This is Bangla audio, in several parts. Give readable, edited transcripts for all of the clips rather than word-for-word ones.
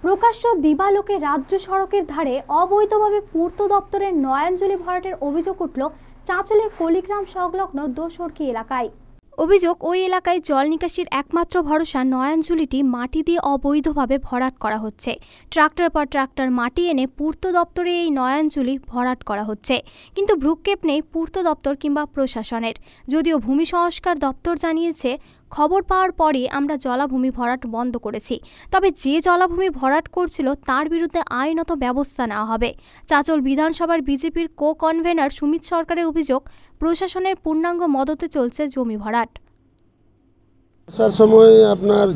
প্রকাশ্য দিবালোকে রাজ্য সড়কের ধারে অবৈধভাবে পূর্ত দপ্তরের নয়াঞ্জলি ভরাটের অভিযোগ উঠল চাঁচলের কলিগ্রাম সংলগ্ন দোসরকি এলাকায়। অভিযোগ, ওই এলাকায় জল নিকাশির একমাত্র ভরসা নয়াঞ্জলিটি মাটি দিয়ে অবৈধভাবে ভরাট করা হচ্ছে। ট্রাক্টর পর ট্রাক্টর মাটি এনে পূর্ত দপ্তরে এই নয়াঞ্জলি ভরাট করা হচ্ছে, কিন্তু ভ্রুক্ষেপ নেই পূর্ত দপ্তর কিংবা প্রশাসনের। যদিও ভূমি সংস্কার দপ্তর জানিয়েছে, খবর পাওয়ার পরই আমরা জলাভূমি ভরাট বন্ধ করেছি, তবে যে জলাভূমি ভরাট করছিল তার বিরুদ্ধে আইনত ব্যবস্থা নেওয়া হবে। চাঁচল বিধানসভার বিজেপির কনভেনার সুমিত সরকারের অভিযোগ, প্রশাসনের পূর্ণাঙ্গ মদতে চলছে জমি ভরাট। বর্ষার সময় আপনার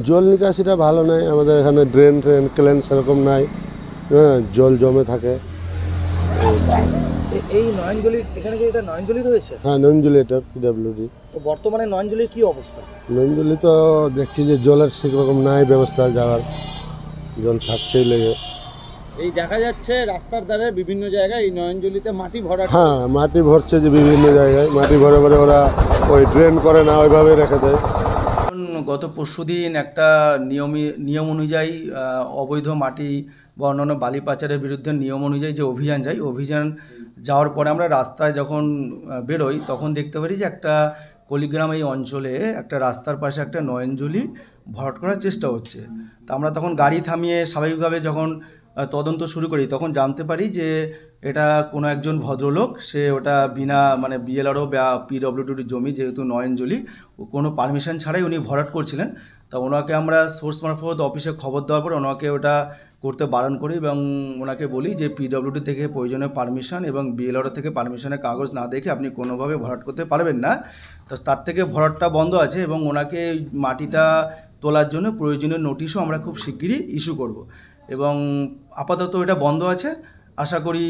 জল নিকাশিটা ভালো নাই, আমাদের এখানে ড্রেন ক্লেন সেরকম নাই, জল জমে থাকে। এই নয়নজলি এখানে কি এটা নয়নজলি রয়েছে? হ্যাঁ, নয়নজলি, এটা পিডব্লিউডি। তো বর্তমানে নয়নজলির কি অবস্থা? নয়নজলি তো দেখছি যে জলের সেরকম নাই ব্যবস্থা, যাওয়ার জল থাকছেই লেগে। এই দেখা যাচ্ছে রাস্তার ধারে বিভিন্ন জায়গায় এই নয়নজলিতে মাটি ভরা। হ্যাঁ, মাটি ভরছে যে বিভিন্ন জায়গায়, মাটি ভরে ভরে ওরা ওই ড্রেন করে না, ওইভাবে রেখে দেয়। গত পরশুদিন একটা নিয়ম অনুযায়ী অবৈধ মাটি বা অন্যান্য বালি পাচারের বিরুদ্ধে নিয়ম অনুযায়ী যে অভিযান অভিযান যাওয়ার পরে আমরা রাস্তায় যখন বেরোই তখন দেখতে পারি যে একটা কলিগ্রাম এই অঞ্চলে একটা রাস্তার পাশে একটা নয়নজলি ভরাট করার চেষ্টা হচ্ছে। তা আমরা তখন গাড়ি থামিয়ে স্বাভাবিকভাবে যখন তদন্ত শুরু করি তখন জানতে পারি যে এটা কোনো একজন ভদ্রলোক, সে ওটা বিনা বিএলআরও বা পিডব্লিউডির জমি, যেহেতু নয়নজলি কোনো পারমিশন ছাড়াই উনি ভরাট করছিলেন। তা ওনাকে আমরা সোর্স মারফত অফিসে খবর দেওয়ার পর ওনাকে ওটা করতে বারণ করি এবং ওনাকে বলি যে পিডব্লিউডি থেকে প্রয়োজনীয় পারমিশন এবং বিএলআরও থেকে পারমিশনের কাগজ না দেখে আপনি কোনোভাবে ভরাট করতে পারবেন না। তো তার থেকে ভরাটটা বন্ধ আছে এবং ওনাকে মাটিটা তোলার জন্য প্রয়োজনীয় নোটিশও আমরা খুব শিগগিরই ইস্যু করব এবং আপাতত এটা বন্ধ আছে। আশা করি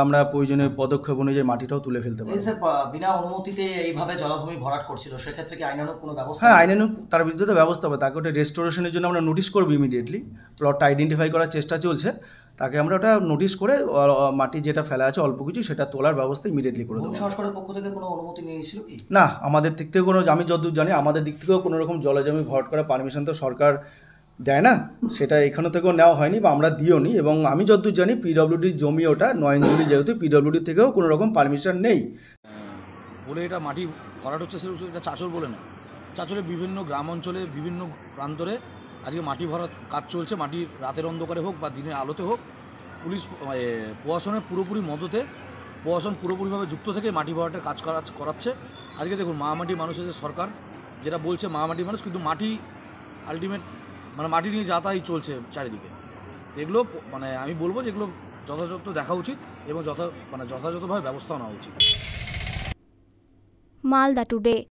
আমরা প্রয়োজনীয় পদক্ষেপ অনুযায়ী মাটিটাও তুলে ফেলতে পারব। স্যার, বিনা অনুমতিতে এইভাবে জলাভূমি ভরাট করছিল, সেক্ষেত্রে কি আইনানুগ কোনো ব্যবস্থা? হ্যাঁ, আইনানুগ তার বিরুদ্ধে তো ব্যবস্থা হবে। তাকে ওটা রেস্টোরেশনের জন্য আমরা নোটিশ করবো ইমিডিয়েটলি। প্লটটা আইডেন্টিফাই করার চেষ্টা চলছে, তাকে আমরা ওটা নোটিশ করে মাটি যেটা ফেলা আছে অল্প কিছু সেটা তোলার ব্যবস্থা ইমিডিয়েটলি করে দেবো। সংস্কারের পক্ষ থেকে কোনো অনুমতি নিয়েছিল কি? না, আমাদের দিক থেকে কোনো, আমি যতদূর জানি আমাদের দিক থেকেও কোনো রকম জলাজমি ভরাট করার পারমিশন তো সরকার দেয় না, সেটা এখানে থেকেও নেওয়া হয়নি বা আমরা দিও নি। এবং আমি যতদূর জানি পিডব্লিউডির জমি ওটা নয়নজলি, যেহেতু পিডব্লিউডি থেকেও কোনো রকম পারমিশন নেই বলে এটা মাটি ভরাট হচ্ছে। এটা চাঁচল বলে না, চাঁচলের বিভিন্ন গ্রাম অঞ্চলে বিভিন্ন প্রান্তরে আজকে মাটি ভরাট কাজ চলছে। মাটি রাতের অন্ধকারে হোক বা দিনের আলোতে হোক, পুলিশ প্রশাসনের পুরোপুরি মদতে, প্রশাসন পুরোপুরিভাবে যুক্ত থেকে মাটি ভরাটের কাজ করাচ্ছে। আজকে দেখুন, মাটি মানুষের যে সরকার যেটা বলছে মাটি মানুষ, কিন্তু মাটি আলটিমেট মাটি নিয়ে যাতায়াত চলছে চারিদিকে। এগুলো আমি বলবো যে এগুলো যথাযথ দেখা উচিত এবং যথাযথভাবে ব্যবস্থা নেওয়া উচিত। মালদা টুডে।